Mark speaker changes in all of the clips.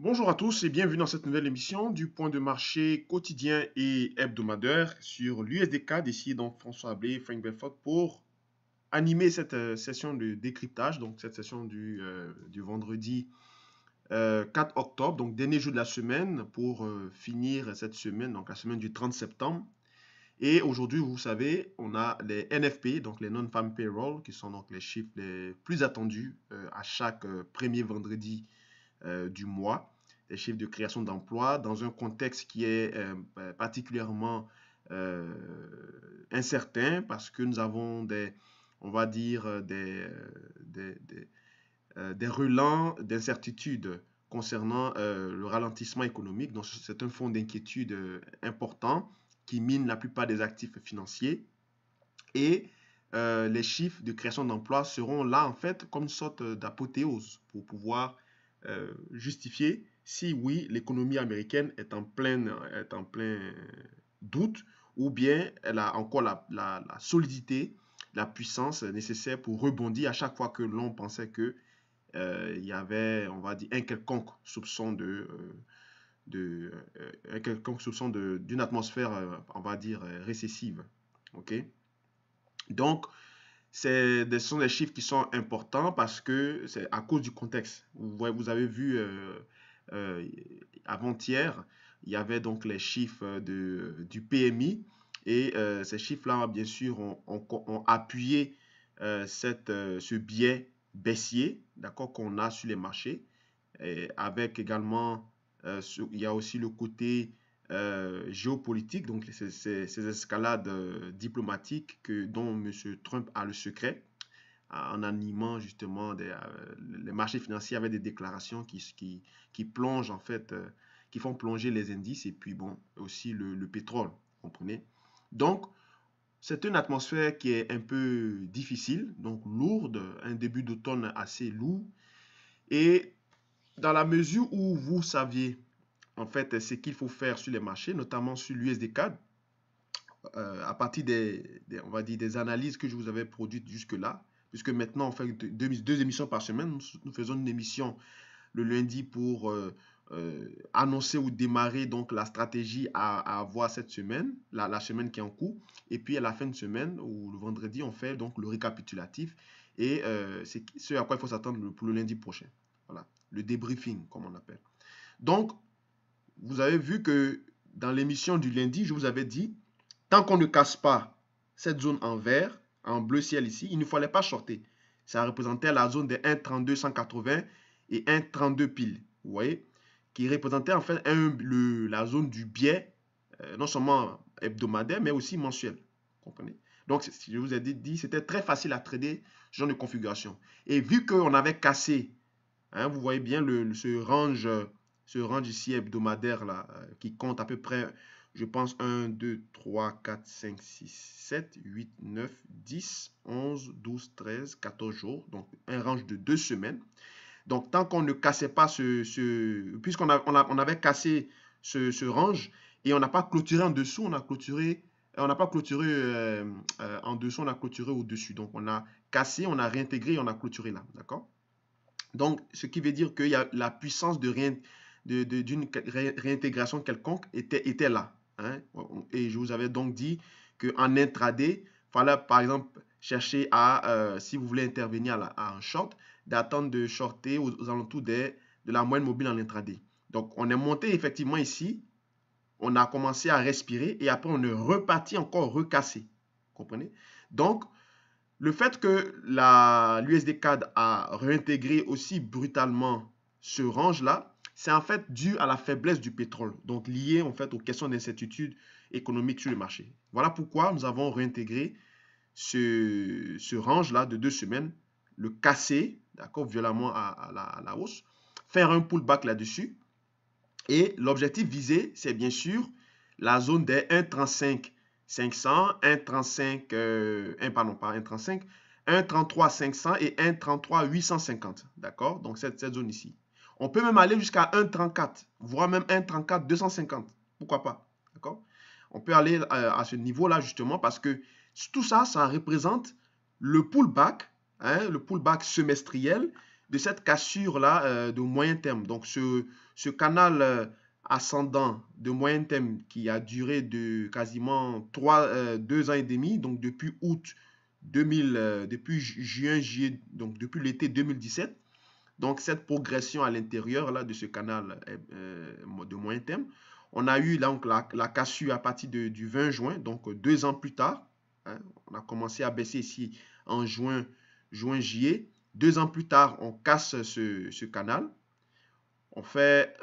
Speaker 1: Bonjour à tous et bienvenue dans cette nouvelle émission du point de marché quotidien et hebdomadaire sur l'USDCAD. Ici donc François Ablé, Frank Belfort pour animer cette session de décryptage, donc cette session du vendredi 4 octobre, donc dernier jour de la semaine pour finir cette semaine, donc la semaine du 30 septembre. Et aujourd'hui, vous savez, on a les NFP, donc les Non-Farm Payroll, qui sont donc les chiffres les plus attendus à chaque premier vendredi du mois, des chiffres de création d'emplois dans un contexte qui est particulièrement euh, incertain parce que nous avons on va dire, des relents d'incertitude concernant le ralentissement économique. Donc, c'est un fond d'inquiétude important qui mine la plupart des actifs financiers. Et les chiffres de création d'emplois seront là, en fait, comme une sorte d'apothéose pour pouvoir justifier si oui, l'économie américaine est en plein doute ou bien elle a encore la solidité, la puissance nécessaire pour rebondir à chaque fois que l'on pensait que il y avait, on va dire, un quelconque soupçon un quelconque soupçon d'une atmosphère, on va dire, récessive. OK? Donc, ce sont des chiffres qui sont importants parce que c'est à cause du contexte. Vous avez vu euh, avant-hier, il y avait donc les chiffres du PMI et ces chiffres-là, bien sûr, ont appuyé ce biais baissier, d'accord, qu'on a sur les marchés, et avec également, il y a aussi le côté géopolitique, donc ces escalades diplomatiques dont M. Trump a le secret, en animant justement les marchés financiers avec des déclarations qui plongent en fait, qui font plonger les indices et puis bon, aussi le pétrole, vous comprenez? Donc, c'est une atmosphère qui est un peu difficile, donc lourde, un début d'automne assez lourd. Et dans la mesure où vous saviez en fait ce qu'il faut faire sur les marchés, notamment sur l'USD-CAD, à partir on va dire, des analyses que je vous avais produites jusque-là, puisque maintenant on fait deux émissions par semaine. Nous faisons une émission le lundi pour annoncer ou démarrer donc la stratégie à avoir cette semaine, la semaine qui est en cours. Et puis à la fin de semaine ou le vendredi, on fait donc le récapitulatif. Et c'est ce à quoi il faut s'attendre pour le lundi prochain. Voilà, le débriefing, comme on appelle. Donc, vous avez vu que dans l'émission du lundi, je vous avais dit, tant qu'on ne casse pas cette zone en vert, en bleu ciel ici, il ne fallait pas shorter. Ça représentait la zone des 1,3280 et 1,32 pile. Vous voyez? Qui représentait en fait la zone du biais, non seulement hebdomadaire, mais aussi mensuel. Vous comprenez? Donc, je vous ai dit, c'était très facile à trader ce genre de configuration. Et vu qu'on avait cassé, hein, vous voyez bien ce range ici hebdomadaire là, qui compte à peu près, je pense, 1, 2, 3, 4, 5, 6, 7, 8, 9, 10, 11, 12, 13, 14 jours. Donc, un range de 2 semaines. Donc, tant qu'on ne cassait pas puisqu'on on avait cassé ce range et on n'a pas clôturé en dessous, on n'a pas clôturé en dessous, on a clôturé au-dessus. Donc, on a cassé, on a réintégré et on a clôturé là. D'accord? Donc, ce qui veut dire qu'il y a la puissance d'une réintégration quelconque était là. Hein. Et je vous avais donc dit qu'en intraday, il fallait par exemple chercher si vous voulez intervenir à un short, d'attendre de shorter aux alentours de la moyenne mobile en intraday. Donc, on est monté effectivement ici, on a commencé à respirer et après on est reparti encore recassé. Vous comprenez? Donc, le fait que l'USD CAD a réintégré aussi brutalement ce range-là, c'est en fait dû à la faiblesse du pétrole, donc lié en fait aux questions d'incertitude économique sur le marché. Voilà pourquoi nous avons réintégré ce range-là de 2 semaines, le casser, d'accord, violemment à la hausse, faire un pullback là-dessus. Et l'objectif visé, c'est bien sûr la zone des 1,35 500, 1,35, pardon, pas 1,35, 1,33 500 et 1,33 850. D'accord? Donc, cette zone ici. On peut même aller jusqu'à 1,34, voire même 1,34 250. Pourquoi pas? D'accord? On peut aller à ce niveau-là justement parce que tout ça, ça représente le pullback, hein, le pullback semestriel cette cassure-là de moyen terme. Donc, ce canal ascendant de moyen terme qui a duré de quasiment 2 ans et demi, donc depuis août 2000, depuis juin, juillet, donc depuis l'été 2017. Donc, cette progression à l'intérieur là, de ce canal de moyen terme, on a eu donc la cassure à partir du 20 juin, donc 2 ans plus tard. Hein, on a commencé à baisser ici en juillet. 2 ans plus tard, on casse ce canal. On fait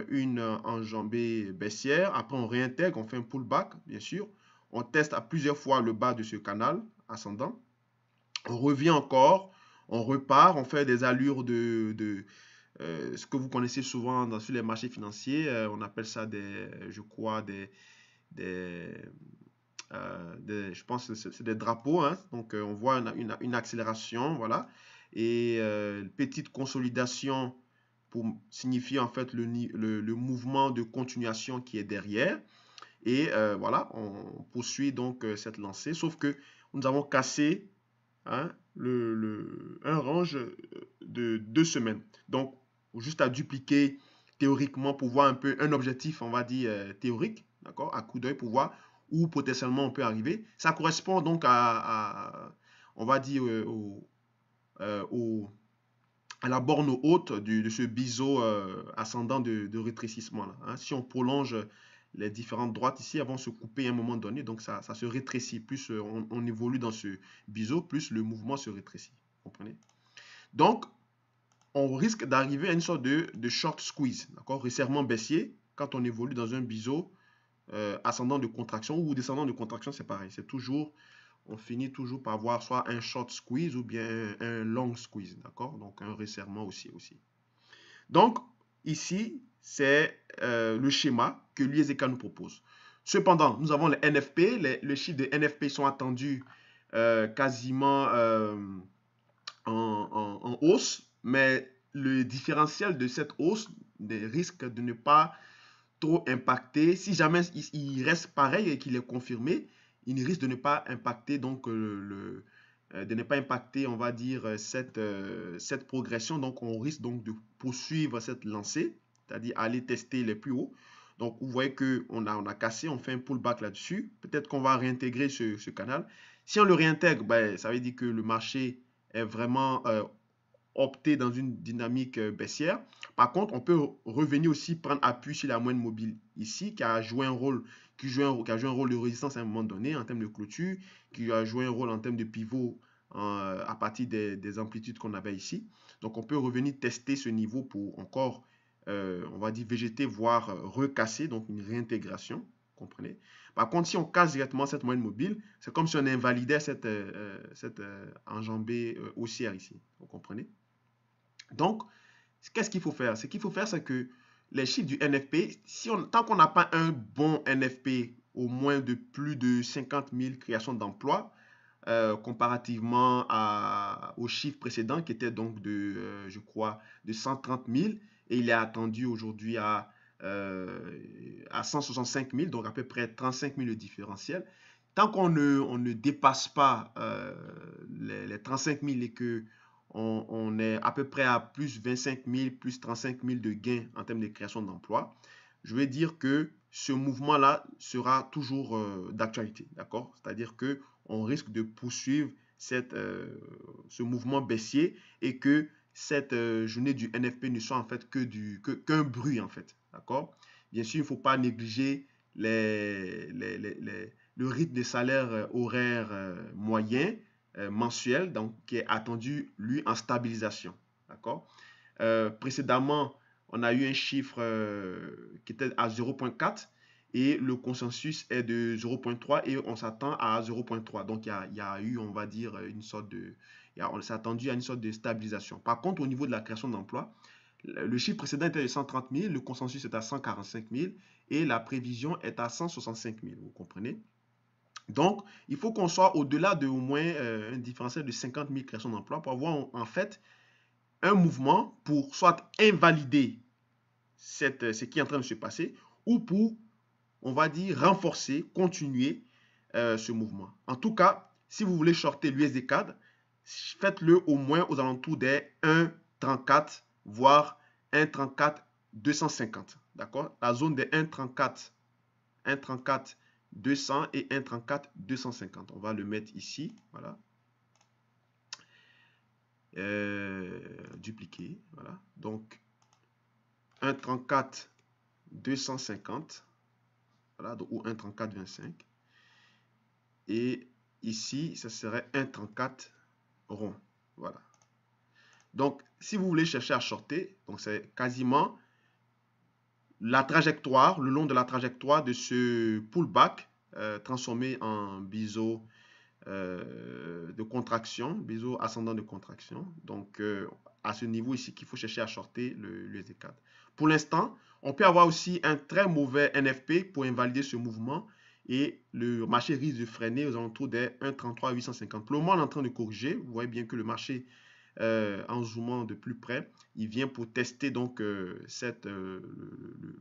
Speaker 1: une enjambée baissière. Après, on réintègre, on fait un pullback, bien sûr. On teste à plusieurs fois le bas de ce canal ascendant. On revient encore, on repart, on fait des allures de ce que vous connaissez souvent sur les marchés financiers. On appelle ça je crois, je pense que c'est des drapeaux. Hein. Donc, on voit une accélération, voilà. Et petite consolidation pour signifier en fait le mouvement de continuation qui est derrière. Et voilà, on poursuit donc cette lancée. Sauf que nous avons cassé hein, un range de 2 semaines. Donc, juste à dupliquer théoriquement pour voir un peu un objectif, on va dire théorique, d'accord, à coup d'œil pour voir où potentiellement on peut arriver. Ça correspond donc on va dire, à la borne haute de ce biseau ascendant de rétrécissement. Là, hein. Si on prolonge les différentes droites ici, elles vont se couper à un moment donné, donc ça se rétrécit. Plus on évolue dans ce biseau, plus le mouvement se rétrécit. Vous comprenez? Donc, on risque d'arriver à une sorte de short squeeze, d'accord? Resserrement baissier, quand on évolue dans un biseau ascendant de contraction ou descendant de contraction, c'est pareil. C'est toujours, on finit toujours par avoir soit un short squeeze ou bien un long squeeze, d'accord? Donc, un resserrement aussi. Donc, ici, c'est le schéma que l'ISECA nous propose. Cependant, nous avons les NFP. Les chiffres de NFP sont attendus quasiment en hausse, mais le différentiel de cette hausse risque de ne pas trop impacter. Si jamais il reste pareil et qu'il est confirmé, il risque de ne pas impacter donc de ne pas impacter, on va dire, cette progression. Donc, on risque donc de poursuivre cette lancée, c'est-à-dire aller tester les plus hauts. Donc, vous voyez qu'on a cassé, on fait un pullback là-dessus. Peut-être qu'on va réintégrer ce canal. Si on le réintègre, ben, ça veut dire que le marché est vraiment opté dans une dynamique baissière. Par contre, on peut revenir aussi prendre appui sur la moyenne mobile ici, qui a joué un rôle, qui a joué un rôle de résistance à un moment donné en termes de clôture, qui a joué un rôle en termes de pivot à partir des amplitudes qu'on avait ici. Donc, on peut revenir tester ce niveau pour encore, on va dire, végéter, voire recasser, donc une réintégration. Vous comprenez? Par contre, si on casse directement cette moyenne mobile, c'est comme si on invalidait cette enjambée haussière ici. Vous comprenez? Donc, qu'est-ce qu'il faut faire? Ce qu'il faut faire, c'est que les chiffres du NFP, tant qu'on n'a pas un bon NFP, au moins de plus de 50 000 créations d'emplois, comparativement aux chiffres précédents qui étaient donc je crois, de 130 000, et il est attendu aujourd'hui à 165 000, donc à peu près 35 000 de différentiel. Tant qu'on ne dépasse pas les 35 000 et que on est à peu près à plus 25 000, plus 35 000 de gains en termes de création d'emplois, je vais dire que ce mouvement-là sera toujours d'actualité, d'accord? C'est-à-dire qu'on risque de poursuivre ce mouvement baissier et que cette journée du NFP ne soit en fait qu'un bruit, en fait, d'accord? Bien sûr, il ne faut pas négliger le rythme de salaire horaire moyen, mensuel, donc qui est attendu, lui, en stabilisation. D'accord? Précédemment, on a eu un chiffre qui était à 0,4 et le consensus est de 0,3 et on s'attend à 0,3. Donc, il y a eu, on va dire, une sorte de... on s'est attendu à une sorte de stabilisation. Par contre, au niveau de la création d'emplois, le chiffre précédent était de 130 000, le consensus est à 145 000 et la prévision est à 165 000. Vous comprenez? Donc, il faut qu'on soit au-delà de au moins un différentiel de 50 000 créations d'emplois pour avoir en fait un mouvement pour soit invalider ce qui est en train de se passer ou pour, on va dire, renforcer, continuer ce mouvement. En tout cas, si vous voulez shorter l'USD CAD, faites-le au moins aux alentours des 1,34, voire 1,34 250. D'accord? La zone des 1,34 200 et 1,34 250. On va le mettre ici. Voilà. Dupliquer. Voilà. Donc, 1,34 250. Voilà. Donc, ou 1,34 25. Et ici, ça serait 1,34 rond. Voilà. Donc, si vous voulez chercher à shorter, donc c'est quasiment la trajectoire, le long de la trajectoire de ce pullback transformé en biseau de contraction, biseau ascendant de contraction. Donc, à ce niveau ici qu'il faut chercher à shorter l'USD4. Pour l'instant, on peut avoir aussi un très mauvais NFP pour invalider ce mouvement et le marché risque de freiner aux alentours des 1,33 850. Pour le moment, on est en train de corriger. Vous voyez bien que le marché, en zoomant de plus près, il vient pour tester donc le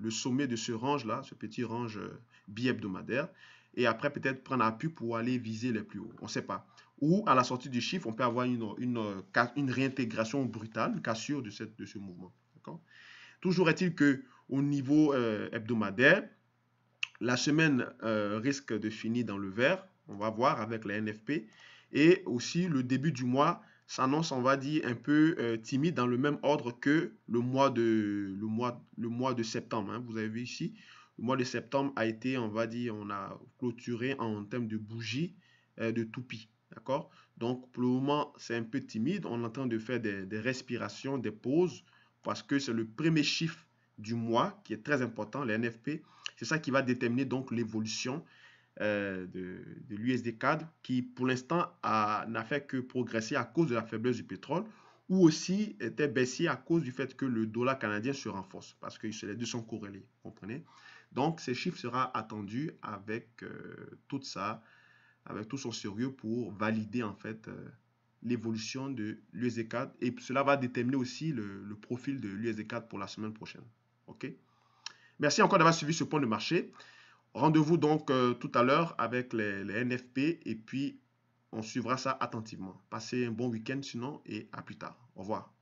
Speaker 1: sommet de ce range-là, ce petit range bi-hebdomadaire. Et après, peut-être prendre appui pour aller viser les plus hauts. On ne sait pas. Ou à la sortie du chiffre, on peut avoir une réintégration brutale, une cassure de ce mouvement. Toujours est-il qu'au niveau hebdomadaire, la semaine risque de finir dans le vert. On va voir avec la NFP. Et aussi, le début du mois s'annonce, on va dire, un peu timide dans le même ordre que le mois de septembre. Hein. Vous avez vu ici, le mois de septembre a été, on va dire, on a clôturé en termes de bougies de toupie. D'accord? Donc, pour le moment, c'est un peu timide. On est en train de faire des respirations, des pauses, parce que c'est le premier chiffre du mois qui est très important, le NFP. C'est ça qui va déterminer donc l'évolution de l'USD CAD qui pour l'instant n'a fait que progresser à cause de la faiblesse du pétrole ou aussi était baissier à cause du fait que le dollar canadien se renforce parce que les deux sont corrélés, comprenez? Donc ces chiffres sera attendu avec avec tout son sérieux pour valider en fait l'évolution de l'USD CAD et cela va déterminer aussi le profil de l'USD CAD pour la semaine prochaine. Ok? Merci encore d'avoir suivi ce point de marché. Rendez-vous donc tout à l'heure avec les NFP et puis on suivra ça attentivement. Passez un bon week-end sinon et à plus tard. Au revoir.